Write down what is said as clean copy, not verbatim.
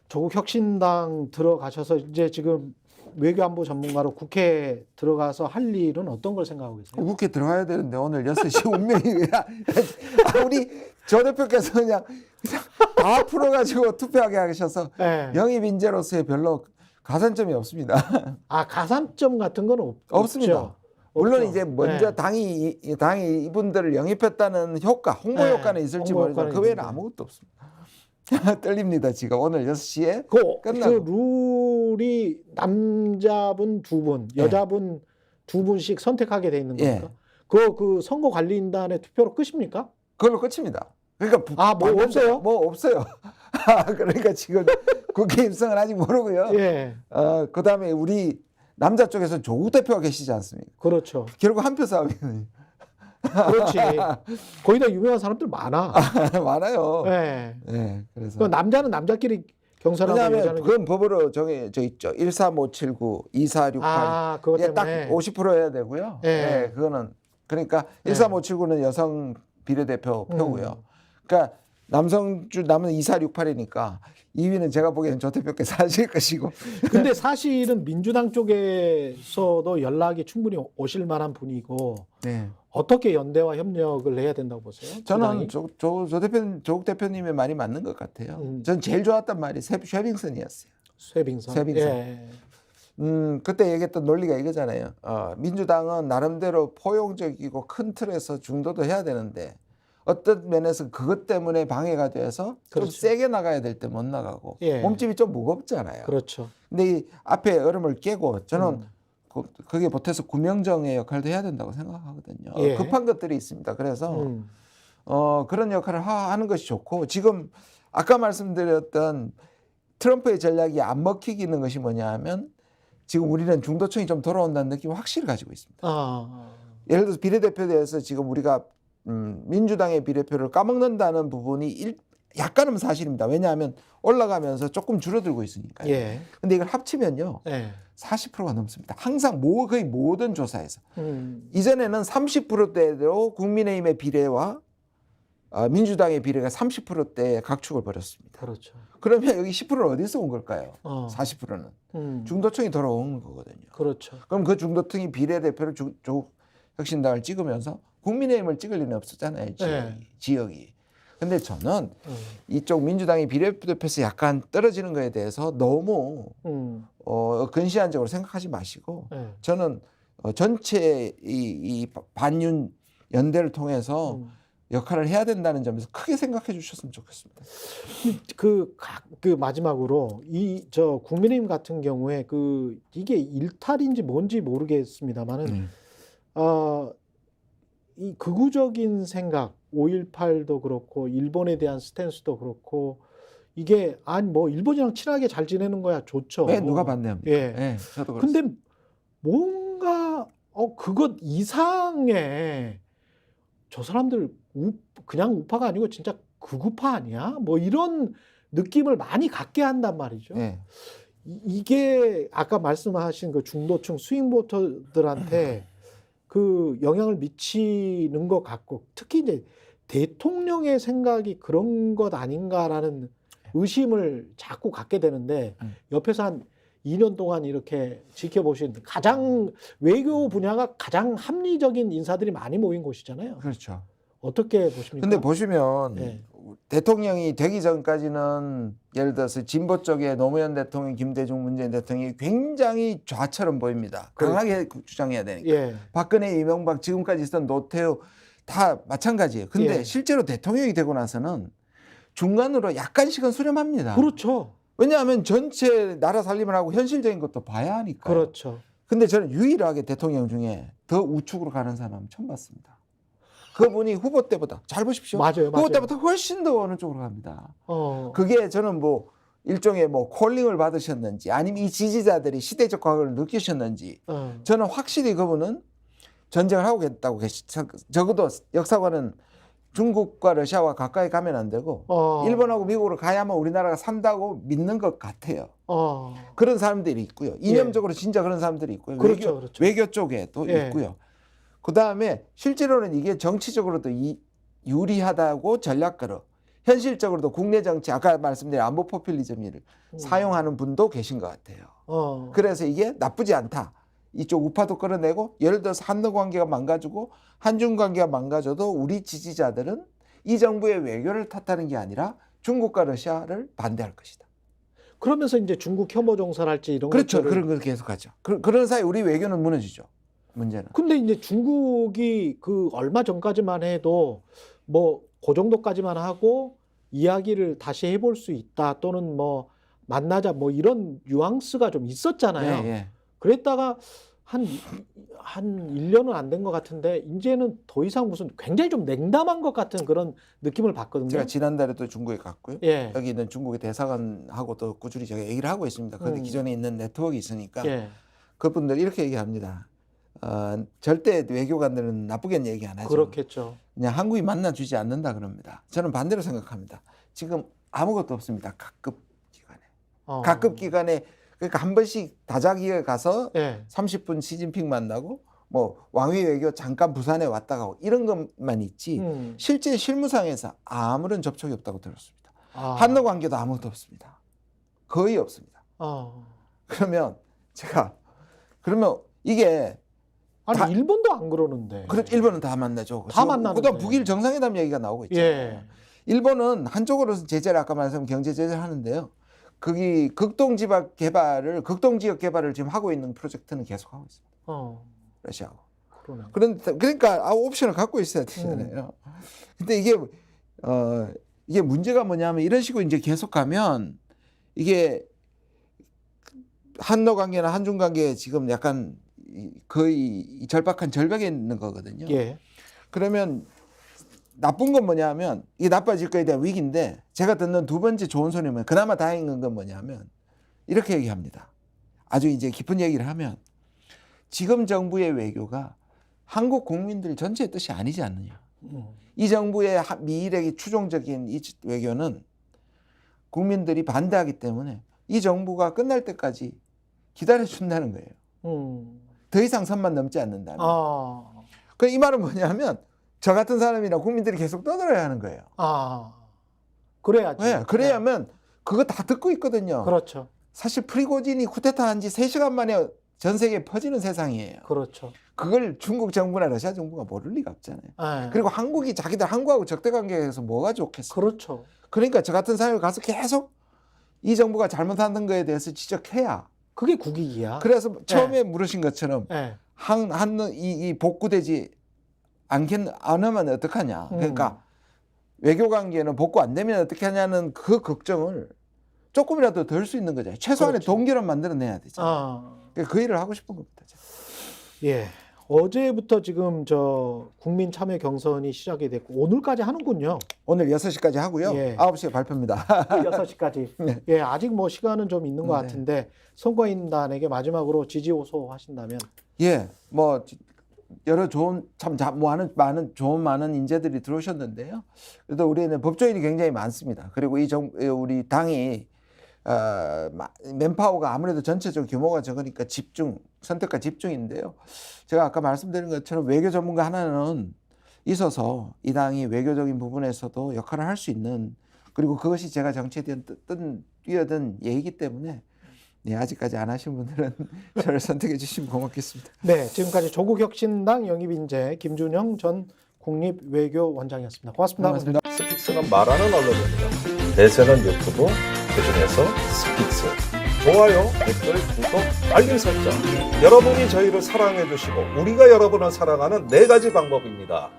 조국 혁신당 들어가셔서 이제 지금 외교안보 전문가로 국회에 들어가서 할 일은 어떤 걸 생각하고 계세요? 국회 들어가야 되는데 오늘 6시 운명이 우리 조 대표께서 그냥 다 풀어가지고 투표하게 하셔서 네. 영입 인재로서의 별로 가산점이 없습니다. 아, 가산점 같은 건 없습니다. 없죠. 물론 없죠. 이제 먼저 네. 당이 이분들을 영입했다는 효과, 홍보 네. 효과는 있을지 홍보 모르지만 효과는 그 외에는 있는데. 아무것도 없습니다. 떨립니다. 지금 오늘 6시에 그 끝나고. 룰이 남자분 두 분, 여자분 두 분씩 선택하게 돼 있는 겁니까? 그 선거관리인단의 투표로 끝입니까? 그걸로 끝입니다. 그러니까 뭐 없어요? 뭐 없어요. 그러니까 지금 국회 입성은 아직 모르고요. 예, 그다음에 우리 남자 쪽에서 조국 대표가 계시지 않습니까? 그렇죠. 결국 한 표 싸움이거든요. 그렇지. 거기다 유명한 사람들 많아. 많아요. 예. 네, 그래서 그 남자는 남자끼리 경선하고 왜냐하면 여자는 그건 법으로 저 있죠. 13579, 2468. 그것 이게 딱 때문에 50% 해야 되고요. 예. 네, 그거는 그러니까 13579는 여성 비례대표 표고요. 그러니까 남은 2468이니까 2위는 제가 보기에는 조 대표께서 하실 것이고. 근데 사실은 민주당 쪽에서도 연락이 충분히 오실 만한 분이고 네. 어떻게 연대와 협력을 해야 된다고 보세요? 저는 조국 대표님의 말이 맞는 것 같아요. 전 제일 좋았던 말이 쉐빙슨이었어요. 쇠빙선. 예. 그때 얘기했던 논리가 이거잖아요. 민주당은 나름대로 포용적이고 큰 틀에서 중도도 해야 되는데 어떤 면에서 그것 때문에 방해가 돼서 그렇죠. 좀 세게 나가야 될 때 못 나가고 예. 몸집이 좀 무겁잖아요. 그렇죠. 근데 이 앞에 얼음을 깨고 저는 그게 보태서 구명정의 역할도 해야 된다고 생각하거든요. 예. 급한 것들이 있습니다. 그래서 그런 역할을 하는 것이 좋고 지금 아까 말씀드렸던 트럼프의 전략이 안 먹히기는 것이 뭐냐 하면 지금 우리는 중도층이 좀 돌아온다는 느낌을 확실히 가지고 있습니다. 예를 들어서 비례대표대에서 지금 우리가 민주당의 비례표를 까먹는다는 부분이 약간은 사실입니다. 왜냐하면 올라가면서 조금 줄어들고 있으니까요. 예. 근데 이걸 합치면요. 예. 40%가 넘습니다. 항상 거의 모든 조사에서. 이전에는 30%대로 국민의힘의 비례와 민주당의 비례가 30%대에 각축을 벌였습니다. 그렇죠. 그러면 여기 10%는 어디서 온 걸까요? 40%는. 중도층이 돌아오는 거거든요. 그렇죠. 그럼 그 중도층이 비례대표를 조국 혁신당을 찍으면서 국민의힘을 찍을 리는 없었잖아요. 지역이. 근데 저는 이쪽 민주당이 비례대표에서 약간 떨어지는 거에 대해서 너무 근시안적으로 생각하지 마시고 저는 전체 이 반윤 연대를 통해서 역할을 해야 된다는 점에서 크게 생각해 주셨으면 좋겠습니다. 그 마지막으로 저 국민의힘 같은 경우에 이게 일탈인지 뭔지 모르겠습니다만은 이 극우적인 생각 5.18도 그렇고 일본에 대한 스탠스도 그렇고 이게 뭐 일본이랑 친하게 잘 지내는 거야 좋죠. 네, 누가 반대합니까? 예. 네, 저도 그렇습니다. 근데 뭔가 그것 이상의 저 사람들 그냥 우파가 아니고 진짜 극우파 아니야? 뭐 이런 느낌을 많이 갖게 한단 말이죠. 네. 이게 아까 말씀하신 그 중도층 스윙보터들한테 그 영향을 미치는 것 같고 특히 이제 대통령의 생각이 그런 것 아닌가라는 의심을 자꾸 갖게 되는데 옆에서 한 2년 동안 이렇게 지켜보신 가장 외교 분야가 가장 합리적인 인사들이 많이 모인 곳이잖아요. 그렇죠. 어떻게 보십니까? 근데 보시면 네. 대통령이 되기 전까지는 예를 들어서 진보 쪽에 노무현 대통령, 김대중, 문재인 대통령이 굉장히 좌처럼 보입니다. 강하게 주장해야 되니까. 예. 박근혜, 이명박, 지금까지 있었던 노태우 다 마찬가지예요. 근데 예. 실제로 대통령이 되고 나서는 중간으로 약간씩은 수렴합니다. 그렇죠. 왜냐하면 전체 나라 살림을 하고 현실적인 것도 봐야 하니까. 그렇죠. 근데 저는 유일하게 대통령 중에 더 우측으로 가는 사람은 처음 봤습니다. 그분이 후보 때보다 잘 보십시오. 맞아요. 후보 때보다 훨씬 더 어느 쪽으로 갑니다. 그게 저는 뭐 일종의 뭐 콜링을 받으셨는지 아니면 이 지지자들이 시대적 과거를 느끼셨는지 저는 확실히 그분은 전쟁을 하고 있다고 적어도 역사관은 중국과 러시아와 가까이 가면 안 되고 일본하고 미국으로 가야만 우리나라가 산다고 믿는 것 같아요. 그런 사람들이 있고요. 이념적으로 진짜 그런 사람들이 있고요. 그렇죠. 외교 쪽에도 있고요. 그다음에 실제로는 이게 정치적으로도 유리하다고 전략가로 현실적으로도 국내 정치 아까 말씀드린 안보 포퓰리즘을 사용하는 분도 계신 것 같아요. 그래서 이게 나쁘지 않다. 이쪽 우파도 끌어내고 예를 들어서 한러 관계가 망가지고 한중 관계가 망가져도 우리 지지자들은 이 정부의 외교를 탓하는 게 아니라 중국과 러시아를 반대할 것이다. 그러면서 이제 중국 혐오 정산할지 이런 그렇죠. 것들을. 그런 걸 계속하죠. 그런 사이 우리 외교는 무너지죠. 문제는. 근데 이제 중국이 그 얼마 전까지만 해도 뭐 그 정도까지만 하고 이야기를 다시 해볼 수 있다 또는 뭐 만나자 뭐 이런 뉘앙스가 좀 있었잖아요. 예. 그랬다가 한 1년은 안 된 것 같은데 이제는 더 이상 무슨 굉장히 좀 냉담한 것 같은 그런 느낌을 받거든요. 제가 지난달에도 중국에 갔고요. 예. 여기 있는 중국의 대사관하고도 꾸준히 제가 얘기를 하고 있습니다. 그런데 기존에 있는 네트워크가 있으니까 예. 그분들 이렇게 얘기합니다. 절대 외교관들은 나쁘게 얘기 안 하죠. 그렇겠죠. 그냥 한국이 만나주지 않는다 그럽니다. 저는 반대로 생각합니다. 지금 아무것도 없습니다. 각급 기관에. 각급 기관에 그러니까 한 번씩 다자기에 가서 예. 30분 시진핑 만나고 뭐 왕위 외교 잠깐 부산에 왔다 가고 이런 것만 있지 실제 실무상에서 아무런 접촉이 없다고 들었습니다. 한러 관계도 아무것도 없습니다. 거의 없습니다. 그러면 이게 아니 일본도 안 그러는데. 그렇죠. 일본은 다 만나죠. 다 만나는데. 그다음 북일 정상회담 얘기가 나오고 있죠. 예. 일본은 한쪽으로서 제재를 아까 말씀드린 경제 제재를 하는데요. 거기 극동 지역 개발을 지금 하고 있는 프로젝트는 계속 하고 있습니다. 러시아하고. 그러네. 그러니까 옵션을 갖고 있어야 되잖아요. 근데 이게 문제가 뭐냐면 이런 식으로 이제 계속 가면 이게 한러 관계나 한중 관계에 지금 약간 거의 절박한 절벽에 있는 거거든요. 예. 그러면 나쁜 건 뭐냐면 이게 나빠질 거에 대한 위기인데 제가 듣는 두 번째 좋은 소리는 그나마 다행인 건 뭐냐면 이렇게 얘기합니다. 아주 이제 깊은 얘기를 하면 지금 정부의 외교가 한국 국민들 전체의 뜻이 아니지 않느냐. 이 정부의 미일의 추종적인 이 외교는 국민들이 반대하기 때문에 이 정부가 끝날 때까지 기다려준다는 거예요. 더 이상 선만 넘지 않는다는. 그 이 말은 뭐냐면 저 같은 사람이나 국민들이 계속 떠들어야 하는 거예요. 그래야지. 네, 그래야면 그거 다 듣고 있거든요. 그렇죠. 사실 프리고진이 쿠데타 한 지 3시간 만에 전 세계에 퍼지는 세상이에요. 그렇죠. 그걸 중국 정부나 러시아 정부가 모를 리가 없잖아요. 그리고 한국이 한국하고 적대 관계에서 뭐가 좋겠어요. 그렇죠. 그러니까 저 같은 사람이 가서 계속 이 정부가 잘못하는 거에 대해서 지적해야. 그게 국익이야. 그래서 처음에 물으신 것처럼 이 복구되지 안 하면 어떡하냐. 그러니까 외교 관계는 복구 안 되면 어떻게 하냐는 그 걱정을 조금이라도 덜 수 있는 거죠. 최소한의 그렇죠. 동기를 만들어내야 되잖아요. 그 일을 하고 싶은 겁니다. 예. 어제부터 지금 저 국민 참여 경선이 시작이 됐고 오늘까지 하는군요. 오늘 6시까지 하고요. 예. 9시에 발표입니다. 6시까지. 네. 예, 아직 뭐 시간은 좀 있는 것 같은데 선거인단에게 마지막으로 지지 호소하신다면. 예. 뭐 여러 좋은 많은 인재들이 들어오셨는데요. 그래도 우리는 법조인이 굉장히 많습니다. 그리고 우리 당이 맨파워가 아무래도 전체적 규모가 적으니까 선택과 집중인데요. 제가 아까 말씀드린 것처럼 외교 전문가 하나는 있어서 이 당이 외교적인 부분에서도 역할을 할 수 있는 그리고 그것이 제가 정치에 대한 뛰어든 예이기 때문에 아직까지 안 하신 분들은 저를 선택해 주시면 고맙겠습니다. 네, 지금까지 조국혁신당 영입인재 김준형 전 국립외교원장이었습니다. 고맙습니다. 고맙습니다. 스픽스는 말하는 언론입니다. 대세는 유튜브, 그중에서 스픽스. 좋아요, 댓글, 구독, 알림 설정. 여러분이 저희를 사랑해 주시고 우리가 여러분을 사랑하는 4가지 방법입니다.